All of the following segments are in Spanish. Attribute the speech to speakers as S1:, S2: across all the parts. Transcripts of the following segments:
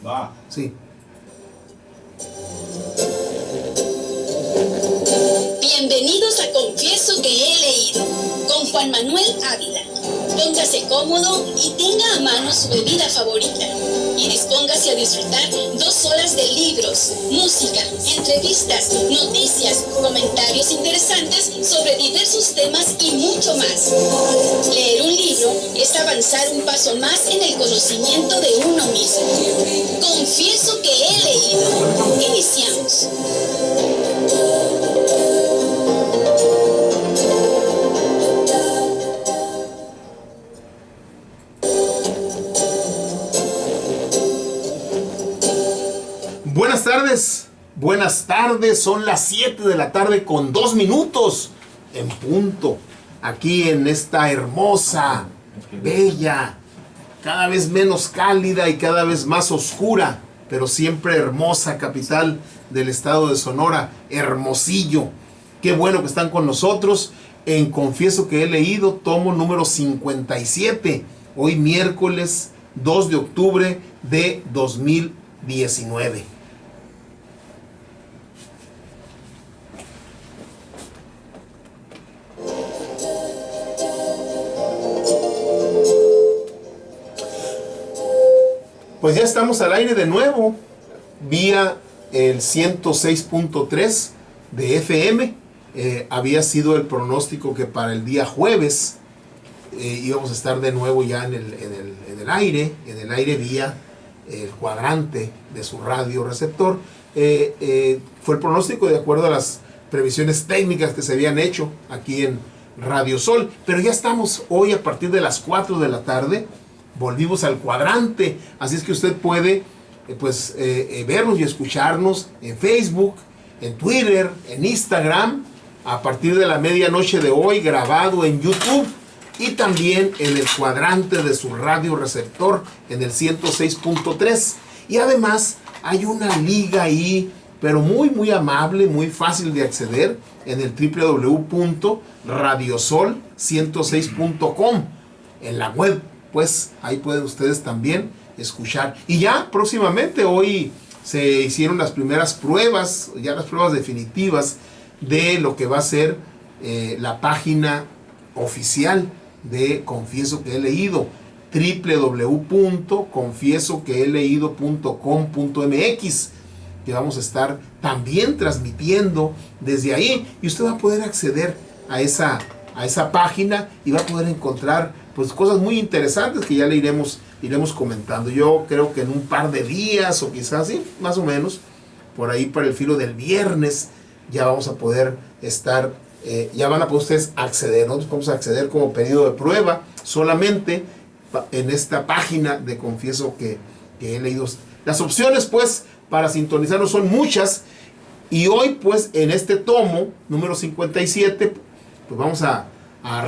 S1: Va.
S2: Sí.
S3: Bienvenidos a Confieso que he leído, con Juan Manuel Ávila. Póngase cómodo y tenga a mano su bebida favorita. Y dispóngase a disfrutar 2 horas de libros, música, entrevistas, noticias, comentarios interesantes sobre diversos temas y mucho más. Leer un libro es avanzar un paso más en el conocimiento de uno mismo. Confieso que he leído. Iniciamos.
S2: Buenas tardes, son las 7 de la tarde con 2 minutos en punto, aquí en esta hermosa, bella, cada vez menos cálida y cada vez más oscura, pero siempre hermosa capital del estado de Sonora, Hermosillo. Qué bueno que están con nosotros en Confieso que he leído, tomo número 57, hoy miércoles 2 de octubre de 2019. Pues ya estamos al aire de nuevo, vía el 106.3 de FM. Había sido el pronóstico que para el día jueves íbamos a estar de nuevo ya en el aire vía el cuadrante de su radio receptor. Fue el pronóstico de acuerdo a las previsiones técnicas que se habían hecho aquí en Radio Sol, pero ya estamos hoy a partir de las 4 de la tarde. Volvimos al cuadrante, así es que usted puede vernos y escucharnos en Facebook, en Twitter, en Instagram, a partir de la medianoche de hoy, grabado en YouTube y también en el cuadrante de su radio receptor en el 106.3. Y además hay una liga ahí, pero muy amable, muy fácil de acceder en el www.radiosol106.com, en la web. Pues ahí pueden ustedes también escuchar. Y ya próximamente, hoy se hicieron las primeras pruebas, ya las pruebas definitivas de lo que va a ser la página oficial de Confieso que he leído, www.confiesoqueheleído.com.mx, que vamos a estar también transmitiendo desde ahí, y usted va a poder acceder a esa página y va a poder encontrar pues cosas muy interesantes que ya le iremos comentando. Yo creo que en un par de días, o quizás sí, más o menos, por ahí para el filo del viernes, ya vamos a poder estar, ya van a poder ustedes acceder. Nosotros vamos a acceder como pedido de prueba solamente en esta página de Confieso que he leído. Las opciones pues para sintonizarnos son muchas, y hoy pues en este tomo número 57 pues vamos a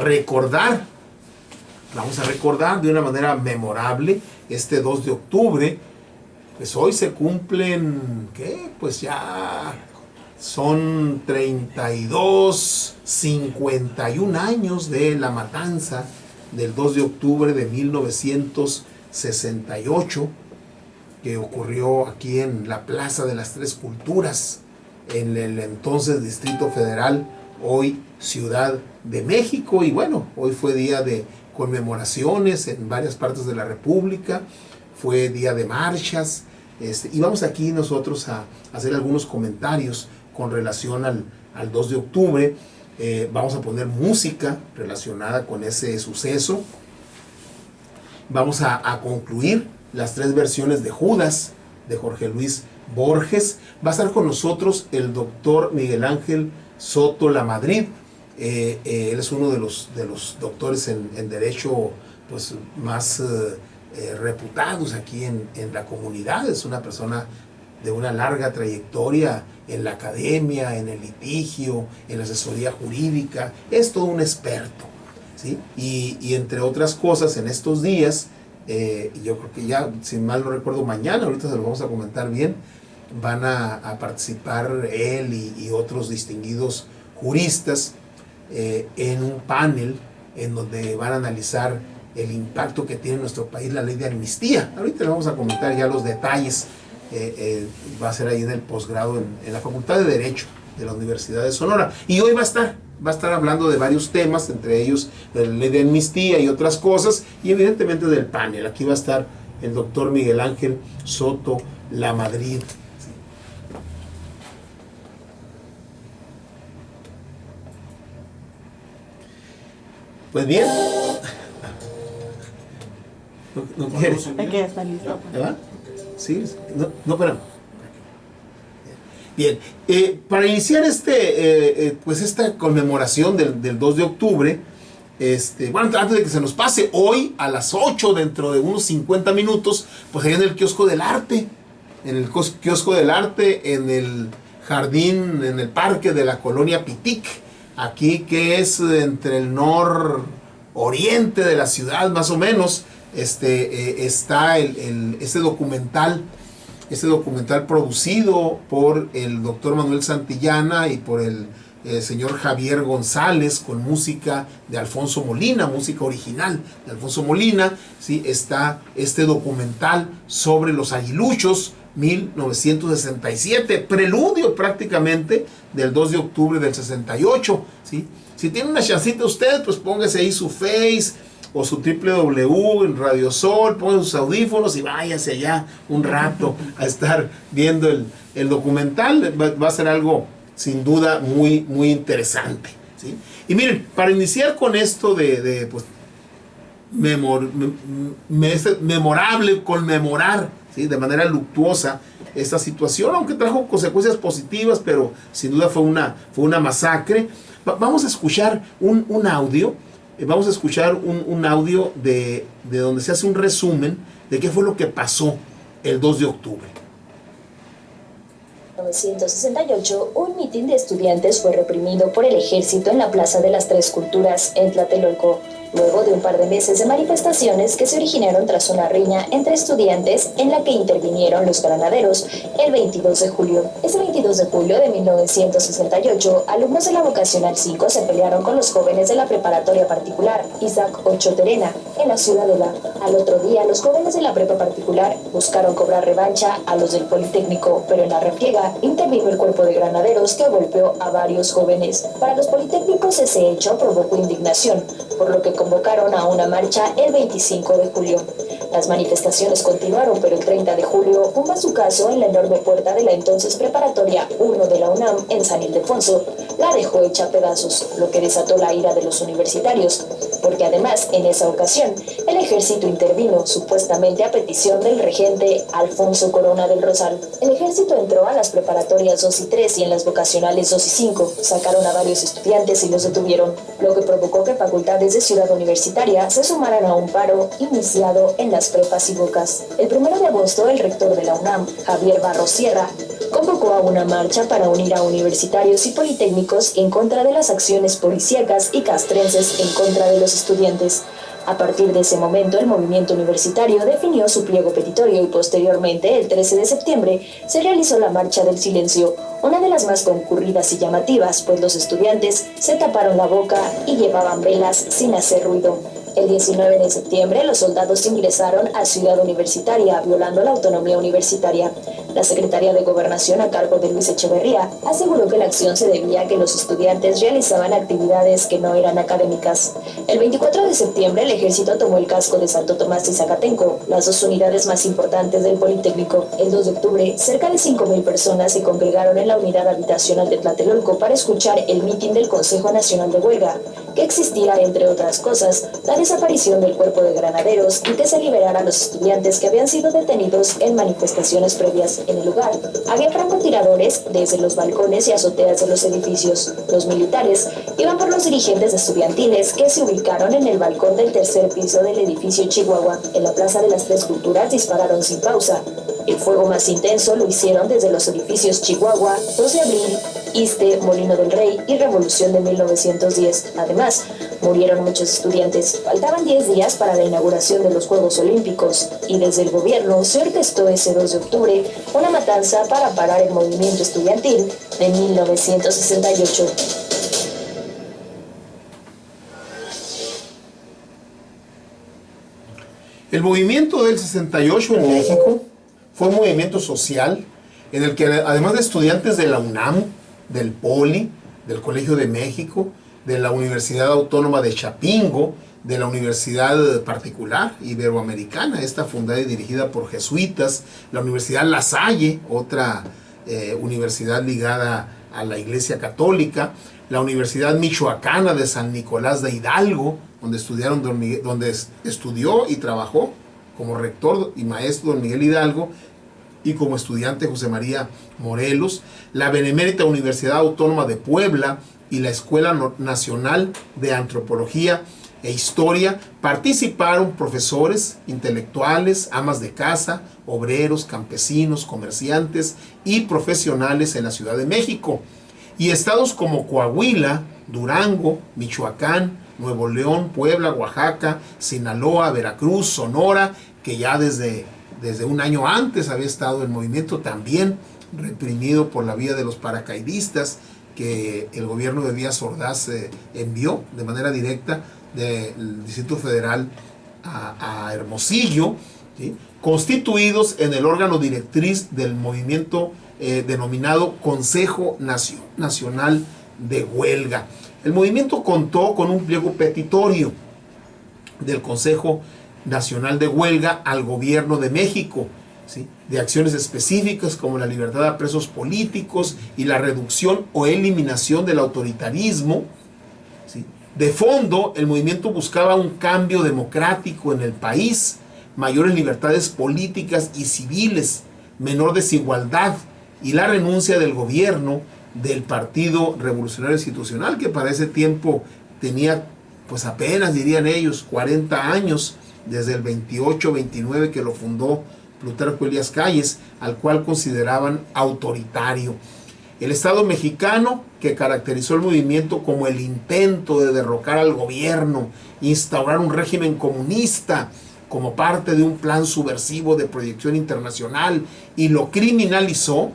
S2: recordar de una manera memorable este 2 de octubre. Pues hoy se cumplen, pues ya son 51 años de la matanza del 2 de octubre de 1968, que ocurrió aquí en la Plaza de las Tres Culturas, en el entonces Distrito Federal, hoy Ciudad de México. Y bueno, hoy fue día de conmemoraciones en varias partes de la República, fue día de marchas, y vamos aquí nosotros a hacer algunos comentarios con relación al 2 de octubre. Vamos a poner música relacionada con ese suceso. Vamos a concluir las 3 versiones de Judas de Jorge Luis Borges. Va a estar con nosotros el doctor Miguel Ángel Soto Lamadrid. Él es uno de los doctores en Derecho pues, más reputados aquí en la comunidad. Es una persona de una larga trayectoria en la academia, en el litigio, en la asesoría jurídica. Es todo un experto, ¿sí? Y entre otras cosas, en estos días, yo creo que ya, si mal no recuerdo, mañana, ahorita se lo vamos a comentar bien, van a participar él y otros distinguidos juristas en un panel en donde van a analizar el impacto que tiene en nuestro país la ley de amnistía. Ahorita le vamos a comentar ya los detalles, va a ser ahí en el posgrado en la Facultad de Derecho de la Universidad de Sonora. Y hoy va a estar hablando de varios temas, entre ellos de la ley de amnistía y otras cosas, y evidentemente del panel. Aquí va a estar el doctor Miguel Ángel Soto Lamadrid. Pues bien. No quieres.
S1: Aquí está listo.
S2: ¿Va? Sí, no, espérame. Bien, para iniciar pues esta conmemoración del 2 de octubre, bueno, antes de que se nos pase, hoy a las 8, dentro de unos 50 minutos, pues allá en el Kiosco del Arte, en el Kiosco del Arte, en el jardín, en el parque de la colonia Pitic, aquí que es entre el nororiente de la ciudad, más o menos, está este documental producido por el doctor Manuel Santillana y por el señor Javier González, con música de Alfonso Molina, música original de Alfonso Molina. ¿Sí? Está este documental sobre los aguiluchos, 1967, preludio prácticamente del 2 de octubre del 68. ¿Sí? Si tiene una chancita usted, pues póngase ahí su Face o su www en Radio Sol, ponga sus audífonos y váyase allá un rato a estar viendo el documental. Va a ser algo sin duda muy, muy interesante, ¿sí? Y miren, para iniciar con esto pues, memorable, conmemorar, ¿sí?, de manera luctuosa esta situación, aunque trajo consecuencias positivas, pero sin duda fue una masacre. Vamos a escuchar un audio. Vamos a escuchar un audio de donde se hace un resumen de qué fue lo que pasó el 2 de octubre.
S4: En 1968, un mitin de estudiantes fue reprimido por el ejército en la Plaza de las Tres Culturas, en Tlatelolco, luego de un par de meses de manifestaciones que se originaron tras una riña entre estudiantes en la que intervinieron los granaderos el 22 de julio. Ese 22 de julio de 1968, alumnos de la Vocacional 5 se pelearon con los jóvenes de la preparatoria particular Isaac Ochoa Terena, en la Ciudadela. Al otro día, los jóvenes de la prepa particular buscaron cobrar revancha a los del Politécnico, pero en la refriega intervino el cuerpo de granaderos que golpeó a varios jóvenes. Para los politécnicos ese hecho provocó indignación, por lo que convocaron a una marcha el 25 de julio. Las manifestaciones continuaron, pero el 30 de julio, un bazucazo en la enorme puerta de la entonces Preparatoria 1 de la UNAM en San Ildefonso la dejó hecha pedazos, lo que desató la ira de los universitarios, porque además, en esa ocasión, el ejército intervino, supuestamente a petición del regente Alfonso Corona del Rosal. El ejército entró a las preparatorias 2 y 3 y en las vocacionales 2 y 5, sacaron a varios estudiantes y los detuvieron, lo que provocó que facultades de Ciudad Universitaria se sumaran a un paro iniciado en las prepas y bocas. El 1 de agosto, el rector de la UNAM, Javier Barros Sierra, convocó a una marcha para unir a universitarios y politécnicos en contra de las acciones policíacas y castrenses en contra de los estudiantes. A partir de ese momento, el movimiento universitario definió su pliego petitorio y posteriormente, el 13 de septiembre, se realizó la Marcha del Silencio, una de las más concurridas y llamativas, pues los estudiantes se taparon la boca y llevaban velas sin hacer ruido. El 19 de septiembre, los soldados ingresaron a Ciudad Universitaria, violando la autonomía universitaria. La Secretaría de Gobernación, a cargo de Luis Echeverría, aseguró que la acción se debía a que los estudiantes realizaban actividades que no eran académicas. El 24 de septiembre, el ejército tomó el casco de Santo Tomás y Zacatenco, las dos unidades más importantes del Politécnico. El 2 de octubre, cerca de 5,000 personas se congregaron en la unidad habitacional de Tlatelolco para escuchar el mitin del Consejo Nacional de Huelga, que exigía, entre otras cosas, la desaparición del cuerpo de granaderos y que se liberara a los estudiantes que habían sido detenidos en manifestaciones previas. En el lugar había francotiradores desde los balcones y azoteas de los edificios. Los militares iban por los dirigentes estudiantiles que se ubicaron en el balcón del tercer piso del edificio Chihuahua. En la Plaza de las Tres Culturas dispararon sin pausa. El fuego más intenso lo hicieron desde los edificios Chihuahua, 2 de abril, Iste, Molino del Rey y Revolución de 1910. Además, murieron muchos estudiantes. Faltaban 10 días para la inauguración de los Juegos Olímpicos y desde el gobierno se orquestó ese 2 de octubre una matanza para parar el movimiento estudiantil de 1968.
S2: El movimiento del 68 en México fue un movimiento social en el que, además de estudiantes de la UNAM, del POLI, del Colegio de México, de la Universidad Autónoma de Chapingo, de la Universidad Particular Iberoamericana, esta fundada y dirigida por jesuitas, la Universidad La Salle, otra universidad ligada a la Iglesia Católica, la Universidad Michoacana de San Nicolás de Hidalgo, donde estudió y trabajó como rector y maestro don Miguel Hidalgo, y como estudiante José María Morelos, la Benemérita Universidad Autónoma de Puebla y la Escuela Nacional de Antropología e Historia. Participaron profesores, intelectuales, amas de casa, obreros, campesinos, comerciantes y profesionales en la Ciudad de México. Y estados como Coahuila, Durango, Michoacán, Nuevo León, Puebla, Oaxaca, Sinaloa, Veracruz, Sonora, que ya desde un año antes había estado el movimiento, también reprimido por la vía de los paracaidistas que el gobierno de Díaz Ordaz envió de manera directa del Distrito Federal a Hermosillo, ¿sí?, constituidos en el órgano directriz del movimiento denominado Consejo Nacional de Huelga. El movimiento contó con un pliego petitorio del Consejo Nacional de Huelga al gobierno de México, ¿sí?, de acciones específicas como la libertad a presos políticos y la reducción o eliminación del autoritarismo, ¿sí? De fondo, el movimiento buscaba un cambio democrático en el país, mayores libertades políticas y civiles, menor desigualdad y la renuncia del gobierno del Partido Revolucionario Institucional, que para ese tiempo tenía, pues apenas, dirían ellos, 40 años, desde el 28-29 que lo fundó Plutarco Elías Calles, al cual consideraban autoritario. El Estado mexicano, que caracterizó el movimiento como el intento de derrocar al gobierno, instaurar un régimen comunista como parte de un plan subversivo de proyección internacional, y lo criminalizó,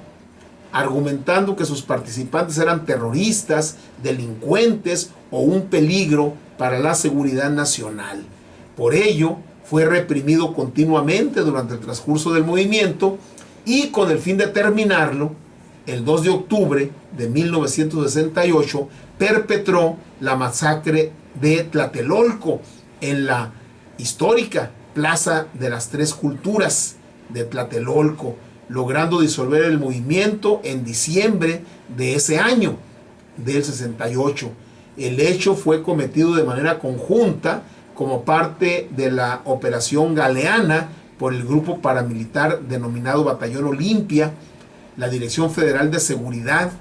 S2: argumentando que sus participantes eran terroristas, delincuentes o un peligro para la seguridad nacional. Por ello, fue reprimido continuamente durante el transcurso del movimiento, y con el fin de terminarlo, el 2 de octubre de 1968 perpetró la masacre de Tlatelolco en la histórica Plaza de las Tres Culturas de Tlatelolco, logrando disolver el movimiento en diciembre de ese año, del 68. El hecho fue cometido de manera conjunta como parte de la Operación Galeana por el grupo paramilitar denominado Batallón Olimpia, la Dirección Federal de Seguridad,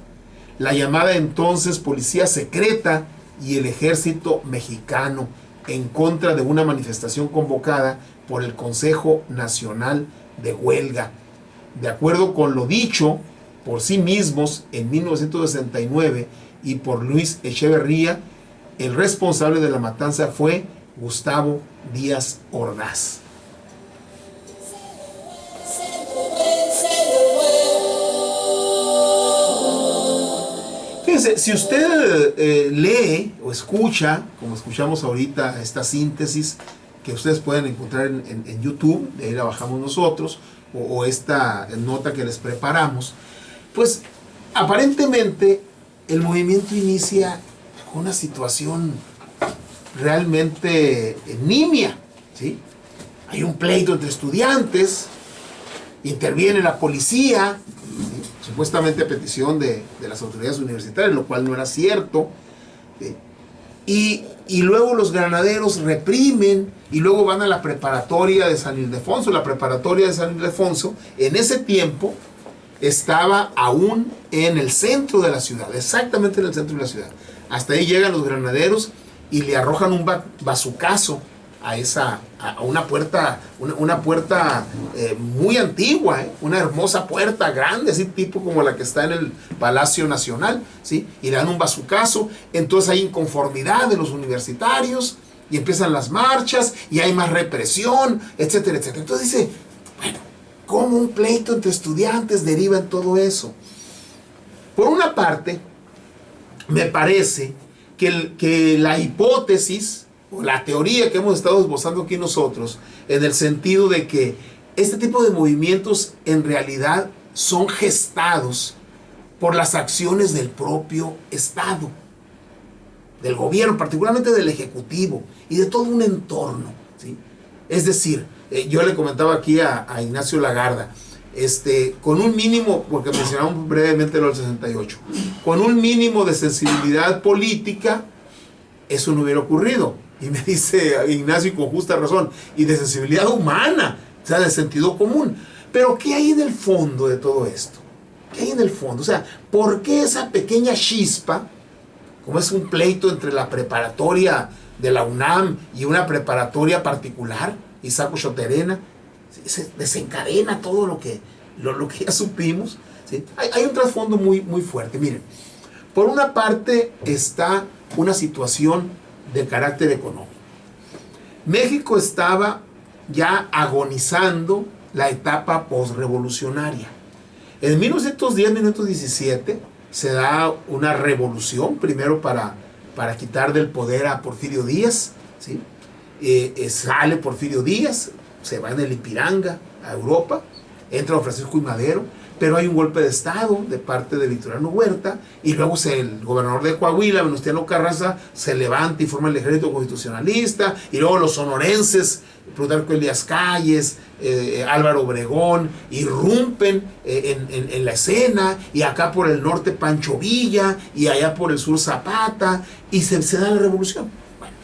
S2: la llamada entonces Policía Secreta y el Ejército Mexicano, en contra de una manifestación convocada por el Consejo Nacional de Huelga. De acuerdo con lo dicho por sí mismos en 1969 y por Luis Echeverría, el responsable de la matanza fue Gustavo Díaz Ordaz. Fíjense, si usted lee o escucha, como escuchamos ahorita, esta síntesis que ustedes pueden encontrar en YouTube, de ahí la bajamos nosotros, o esta nota que les preparamos, pues aparentemente el movimiento inicia con una situación realmente nimia, ¿sí? Hay un pleito entre estudiantes, interviene la policía, ¿sí?, supuestamente a petición de las autoridades universitarias, lo cual no era cierto, ¿sí?, y luego los granaderos reprimen, y luego van a la preparatoria de San Ildefonso. La preparatoria de San Ildefonso en ese tiempo estaba aún en el centro de la ciudad, exactamente en el centro de la ciudad. Hasta ahí llegan los granaderos y le arrojan un bazucazo a una puerta, una puerta muy antigua, una hermosa puerta grande, así tipo como la que está en el Palacio Nacional, ¿sí? Y le dan un bazucazo. Entonces hay inconformidad de los universitarios y empiezan las marchas y hay más represión, etcétera, etcétera. Entonces dice, bueno, ¿cómo un pleito entre estudiantes deriva en todo eso? Por una parte, me parece que la hipótesis o la teoría que hemos estado esbozando aquí nosotros, en el sentido de que este tipo de movimientos en realidad son gestados por las acciones del propio Estado, del gobierno, particularmente del Ejecutivo y de todo un entorno, ¿sí? Es decir, yo le comentaba aquí a Ignacio Lagarda, con un mínimo, porque mencionamos brevemente lo del 68, con un mínimo de sensibilidad política, eso no hubiera ocurrido. Y me dice Ignacio, y con justa razón, y de sensibilidad humana, o sea, de sentido común. Pero ¿qué hay en el fondo de todo esto? ¿Qué hay en el fondo? O sea, ¿por qué esa pequeña chispa, como es un pleito entre la preparatoria de la UNAM y una preparatoria particular, Isaac Choterena, se desencadena todo lo que ya supimos, ¿sí? Hay un trasfondo muy, muy fuerte. Miren, por una parte está una situación de carácter económico. México estaba ya agonizando la etapa posrevolucionaria. En 1910-1917 se da una revolución, primero para quitar del poder a Porfirio Díaz, ¿sí? Sale Porfirio Díaz, se va en el Ipiranga a Europa, entra Francisco I. Madero, pero hay un golpe de Estado de parte de Victoriano Huerta, y luego el gobernador de Coahuila, Venustiano Carranza, se levanta y forma el ejército constitucionalista, y luego los sonorenses, Plutarco Elías Calles, Álvaro Obregón, irrumpen en la escena, y acá por el norte Pancho Villa, y allá por el sur Zapata, y se da la revolución. Bueno,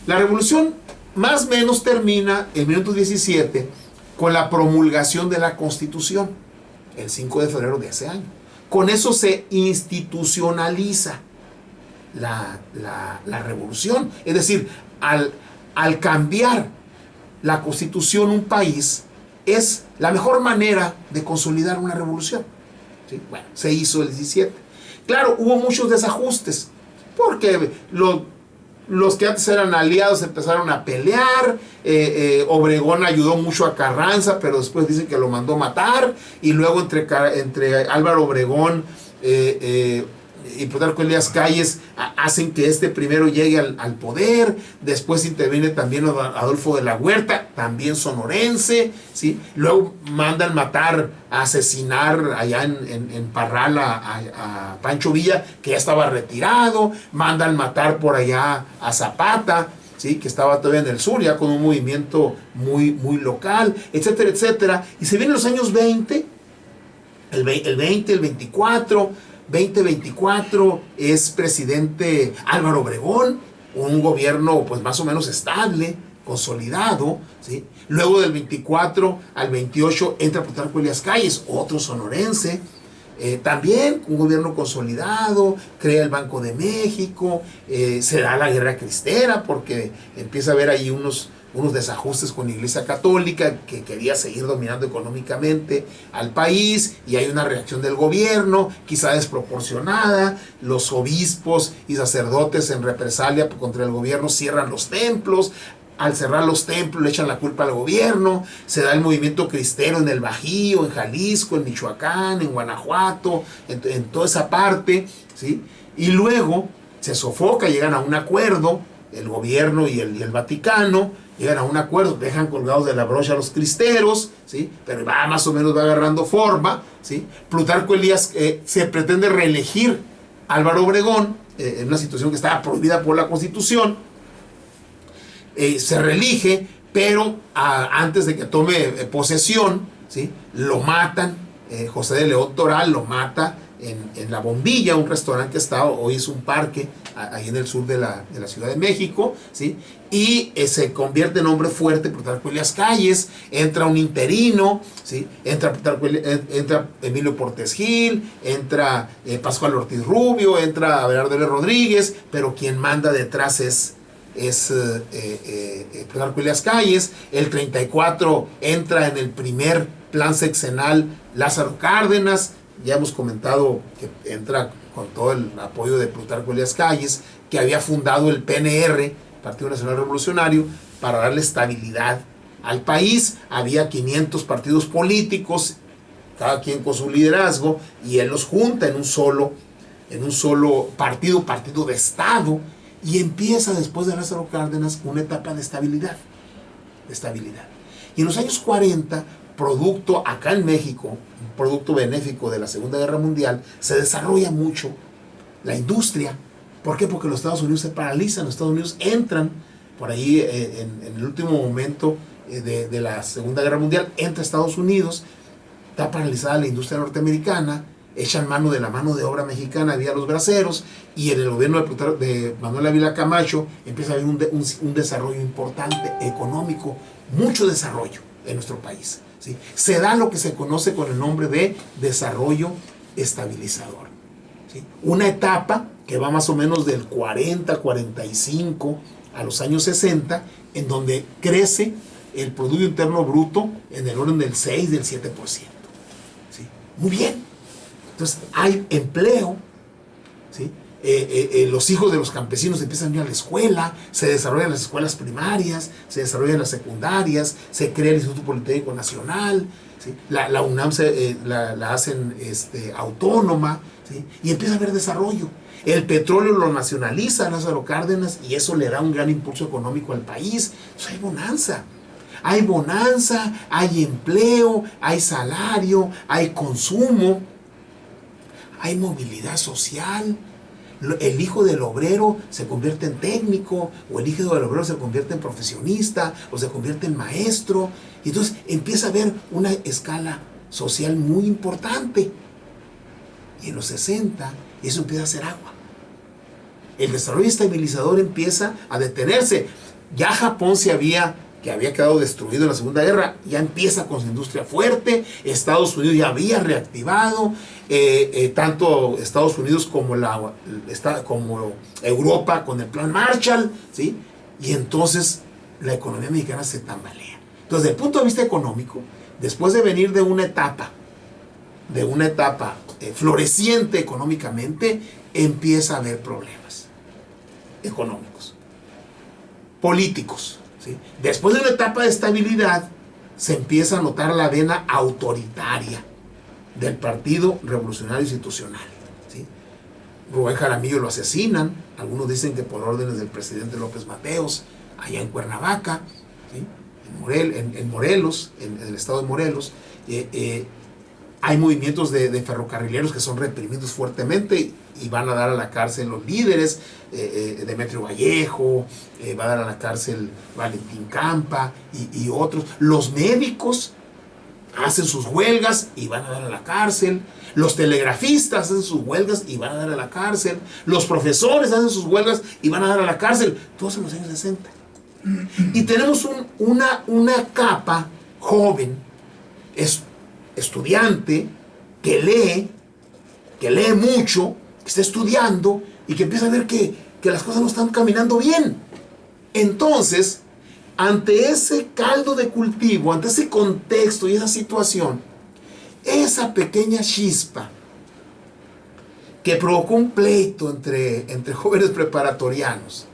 S2: la revolución más o menos termina en 1917 con la promulgación de la Constitución, el 5 de febrero de ese año. Con eso se institucionaliza la revolución. Es decir, al cambiar la Constitución un país, es la mejor manera de consolidar una revolución, ¿sí? Bueno, se hizo el 17. Claro, hubo muchos desajustes, porque los que antes eran aliados empezaron a pelear. Obregón ayudó mucho a Carranza, pero después dicen que lo mandó matar, y luego entre Álvaro Obregón y Plutarco Elías Calles hacen que primero llegue al poder. Después interviene también Adolfo de la Huerta, también sonorense, ¿sí? Luego mandan matar, asesinar allá en Parral a Pancho Villa, que ya estaba retirado. Mandan matar por allá a Zapata, ¿sí? Que estaba todavía en el sur, ya con un movimiento muy, muy local, etcétera, etcétera. Y se vienen los años 20, el 20, el 24. 2024 es presidente Álvaro Obregón, un gobierno pues más o menos estable, consolidado, ¿sí? Luego del 24 al 28 entra Plutarco Elías Calles, otro sonorense, también un gobierno consolidado, crea el Banco de México, se da la guerra cristera porque empieza a haber ahí unos desajustes con la Iglesia Católica, que quería seguir dominando económicamente al país, y hay una reacción del gobierno, quizá desproporcionada. Los obispos y sacerdotes, en represalia contra el gobierno, cierran los templos. Al cerrar los templos le echan la culpa al gobierno. Se da el movimiento cristero en el Bajío, en Jalisco, en Michoacán, en Guanajuato, en toda esa parte, ¿sí? Y luego se sofoca, llegan a un acuerdo, el gobierno y el Vaticano, llegan a un acuerdo, dejan colgados de la brocha a los cristeros, ¿sí? Pero más o menos va agarrando forma, ¿sí? Plutarco Elías se pretende reelegir a Álvaro Obregón, en una situación que estaba prohibida por la Constitución. Se reelige, pero antes de que tome posesión, ¿sí? Lo matan. José de León Toral lo mata en La Bombilla, un restaurante que está, hoy es un parque ahí en el sur de la Ciudad de México, ¿sí? Y se convierte en hombre fuerte Plutarco Elías Calles. Entra un interino, ¿sí? Entra Emilio Portes Gil, entra Pascual Ortiz Rubio, entra Abelardo L. Rodríguez, pero quien manda detrás es Plutarco Elías Calles. El 34 entra en el primer plan sexenal Lázaro Cárdenas. Ya hemos comentado que entra con todo el apoyo de Plutarco Elías Calles, que había fundado el PNR, Partido Nacional Revolucionario, para darle estabilidad al país. Había 500 partidos políticos, cada quien con su liderazgo, y él los junta en un solo partido de Estado. Y empieza después de Lázaro Cárdenas una etapa de estabilidad. Y en los años 40, producto acá en México, un producto benéfico de la Segunda Guerra Mundial, se desarrolla mucho la industria. ¿Por qué? Porque los Estados Unidos se paralizan, los Estados Unidos entran por ahí en el último momento de la Segunda Guerra Mundial, entra Estados Unidos, está paralizada la industria norteamericana, echan mano de la mano de obra mexicana vía los braceros, y en el gobierno de Manuel Ávila Camacho empieza a haber un desarrollo importante, económico, mucho desarrollo en nuestro país, ¿sí? Se da lo que se conoce con el nombre de desarrollo estabilizador, ¿sí? Una etapa que va más o menos del 40, 45 a los años 60, en donde crece el Producto Interno Bruto en el orden del 6, del 7%. ¿Sí? Muy bien. Entonces hay empleo, ¿sí? Los hijos de los campesinos empiezan a ir a la escuela, se desarrollan las escuelas primarias, se desarrollan las secundarias, se crea el Instituto Politécnico Nacional, ¿sí? La UNAM la hacen autónoma, ¿sí? Y empieza a haber desarrollo. El petróleo lo nacionaliza Lázaro Cárdenas y eso le da un gran impulso económico al país. Entonces hay bonanza. Hay bonanza, hay empleo, hay salario, hay consumo, hay movilidad social. El hijo del obrero se convierte en técnico, o el hijo del obrero se convierte en profesionista, o se convierte en maestro. Y entonces empieza a haber una escala social muy importante. Y en los 60 eso empieza a hacer agua. El desarrollo estabilizador empieza a detenerse. Ya Japón que había quedado destruido en la Segunda Guerra, ya empieza con su industria fuerte. Estados Unidos ya había reactivado, tanto Estados Unidos como Europa con el Plan Marshall, ¿sí? Y entonces la economía mexicana se tambalea. Entonces, desde el punto de vista económico, después de venir de una etapa floreciente económicamente, empieza a haber problemas económicos, políticos, ¿sí? Después de una etapa de estabilidad, se empieza a notar la vena autoritaria del Partido Revolucionario Institucional, ¿sí? Rubén Jaramillo lo asesinan, algunos dicen que por órdenes del presidente López Mateos, allá en Cuernavaca, ¿sí? En Morelos, en el estado de Morelos. Hay movimientos de ferrocarrileros que son reprimidos fuertemente y van a dar a la cárcel los líderes, Demetrio Vallejo, va a dar a la cárcel Valentín Campa y otros. Los médicos hacen sus huelgas y van a dar a la cárcel. Los telegrafistas hacen sus huelgas y van a dar a la cárcel. Los profesores hacen sus huelgas y van a dar a la cárcel. Todos en los años 60. Y tenemos una capa joven, estudiante, que lee mucho, que está estudiando y que empieza a ver que las cosas no están caminando bien. Entonces, ante ese caldo de cultivo, ante ese contexto y esa situación, esa pequeña chispa que provocó un pleito entre jóvenes preparatorianos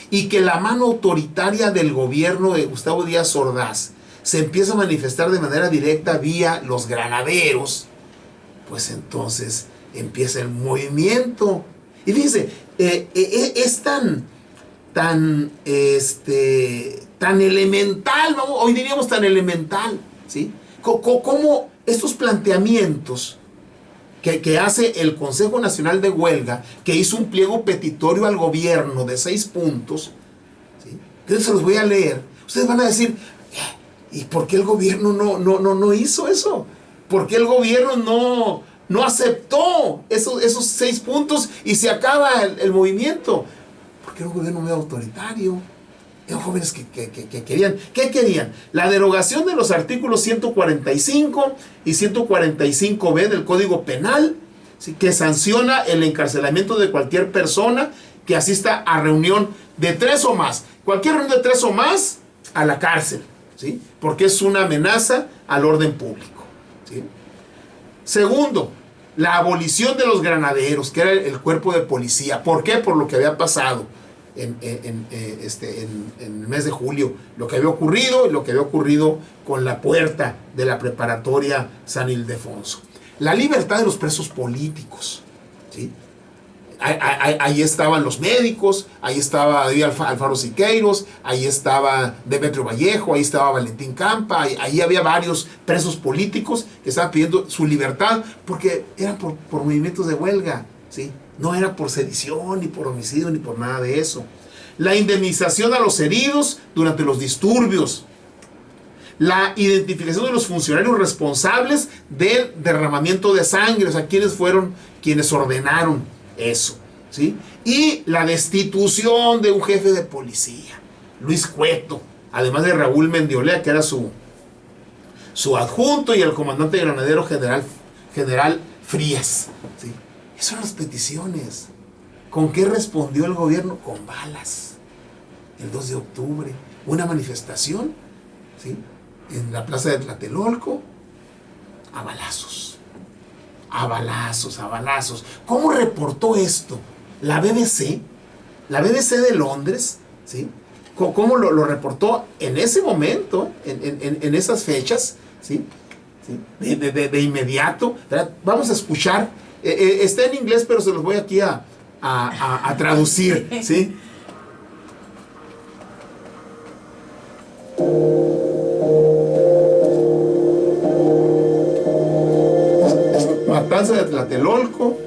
S2: y que la mano autoritaria del gobierno de Gustavo Díaz Ordaz se empieza a manifestar de manera directa vía los granaderos, pues entonces empieza el movimiento. Y fíjense, es tan elemental, hoy diríamos tan elemental, ¿sí? Como estos planteamientos que hace el Consejo Nacional de Huelga, que hizo un pliego petitorio al gobierno de 6 puntos, ¿sí? Entonces se los voy a leer. Ustedes van a decir, ¿y por qué el gobierno no hizo eso? ¿Por qué el gobierno no aceptó esos 6 puntos y se acaba el movimiento? Porque era un gobierno muy autoritario. Eran jóvenes que querían. ¿Qué querían? La derogación de los artículos 145 y 145b del Código Penal, ¿sí? Que sanciona el encarcelamiento de cualquier persona que asista a reunión de 3 o más. Cualquier reunión de 3 o más, a la cárcel, ¿sí? Porque es una amenaza al orden público, ¿sí? Segundo, la abolición de los granaderos, que era el cuerpo de policía. ¿Por qué? Por lo que había pasado en el mes de julio, lo que había ocurrido y lo que había ocurrido con la puerta de la preparatoria San Ildefonso. La libertad de los presos políticos, ¿sí? Ahí estaban los médicos, ahí estaba David Alfaro Siqueiros, ahí estaba Demetrio Vallejo, ahí estaba Valentín Campa, ahí había varios presos políticos que estaban pidiendo su libertad porque eran por movimientos de huelga, ¿sí? No era por sedición, ni por homicidio, ni por nada de eso. La indemnización a los heridos durante los disturbios. La identificación de los funcionarios responsables del derramamiento de sangre, o sea, quiénes fueron quienes ordenaron eso, ¿sí? Y la destitución de un jefe de policía, Luis Cueto, además de Raúl Mendiolea, que era su adjunto, y el comandante granadero general Frías, ¿sí? Esas son las peticiones. ¿Con qué respondió el gobierno? Con balas. El 2 de octubre, una manifestación, ¿sí?, en la plaza de Tlatelolco, a balazos. A balazos, a balazos. ¿Cómo reportó esto? La BBC de Londres, ¿sí? ¿Cómo lo reportó en ese momento, en esas fechas, ¿sí? ¿Sí? De inmediato, ¿verdad? Vamos a escuchar, está en inglés, pero se los voy aquí a traducir, ¿sí? Matanza de Tlatelolco.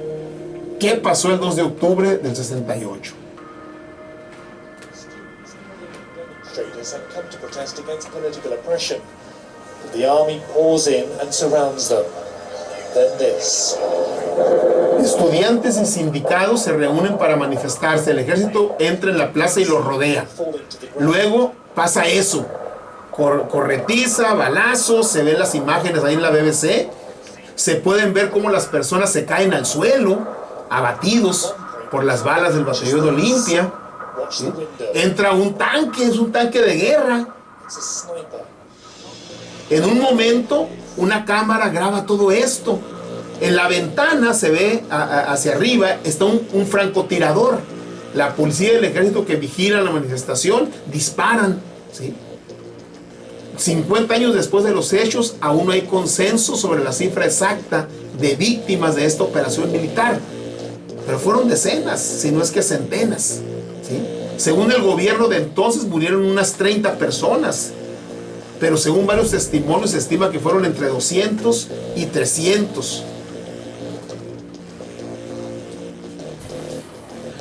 S2: ¿Qué pasó el 2 de octubre del 68?
S1: Demonstrators have come to protest against political oppression. The army pours in and surrounds them. Then this.
S2: Estudiantes y sindicados se reúnen para manifestarse. El ejército entra en la plaza y los rodea. Luego pasa eso. Corretiza, balazos, se ven las imágenes ahí en la BBC. Se pueden ver cómo las personas se caen al suelo, abatidos por las balas del batallón de Olimpia. ¿Sí? Entra un tanque, es un tanque de guerra. En un momento, una cámara graba todo esto. En la ventana se ve hacia arriba, está un francotirador. La policía y el ejército que vigilan la manifestación disparan, ¿sí? 50 años después de los hechos, aún no hay consenso sobre la cifra exacta de víctimas de esta operación militar. Pero fueron decenas, si no es que centenas, ¿sí? Según el gobierno de entonces, murieron unas 30 personas. Pero según varios testimonios, se estima que fueron entre 200 y 300.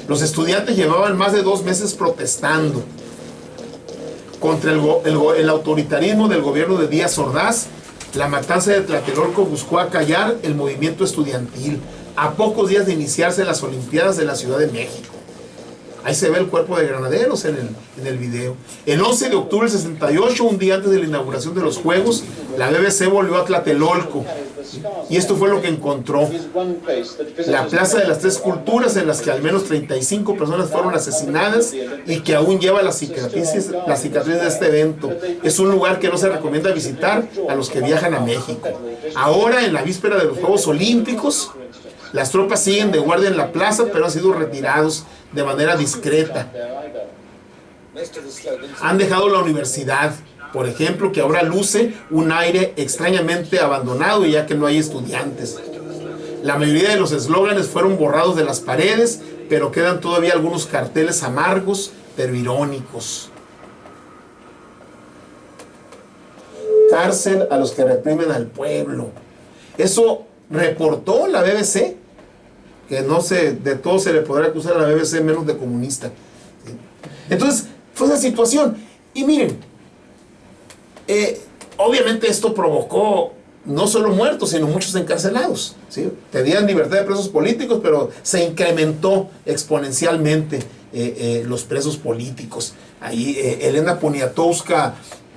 S2: Los estudiantes llevaban más de 2 meses protestando contra el autoritarismo del gobierno de Díaz Ordaz. La matanza de Tlatelolco buscó acallar el movimiento estudiantil a pocos días de iniciarse las Olimpiadas de la Ciudad de México. Ahí se ve el cuerpo de granaderos en el video. El 11 de octubre del 68, un día antes de la inauguración de los Juegos, la BBC volvió a Tlatelolco. Y esto fue lo que encontró. La Plaza de las Tres Culturas, en las que al menos 35 personas fueron asesinadas y que aún lleva las cicatrices de este evento. Es un lugar que no se recomienda visitar a los que viajan a México. Ahora, en la víspera de los Juegos Olímpicos, las tropas siguen de guardia en la plaza, pero han sido retirados de manera discreta. Han dejado la universidad, por ejemplo, que ahora luce un aire extrañamente abandonado, ya que no hay estudiantes. La mayoría de los eslóganes fueron borrados de las paredes, pero quedan todavía algunos carteles amargos, pero irónicos. Cárcel a los que reprimen al pueblo. Eso reportó la BBC, que no sé, de todo se le podrá acusar a la BBC menos de comunista. ¿Sí? Entonces, fue esa situación. Y miren, obviamente esto provocó no solo muertos, sino muchos encarcelados, ¿sí? Tenían libertad de presos políticos, pero se incrementó exponencialmente los presos políticos. Ahí Elena Poniatowska,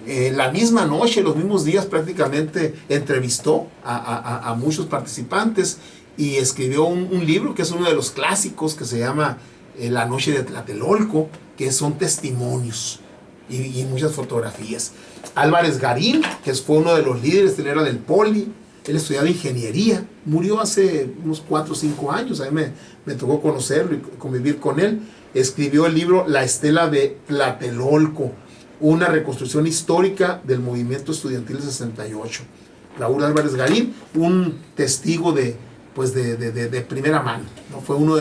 S2: la misma noche, los mismos días prácticamente, entrevistó a muchos participantes y escribió un libro que es uno de los clásicos, que se llama La Noche de Tlatelolco, que son testimonios y muchas fotografías. Álvarez Garín, que fue uno de los líderes, él era del Poli, él estudiaba ingeniería, murió hace unos 4 o 5 años, a mí me tocó conocerlo y convivir con él. Escribió el libro La Estela de Tlatelolco, una reconstrucción histórica del movimiento estudiantil del 68. Raúl Álvarez Garín, un testigo de primera mano, ¿no? Fue uno de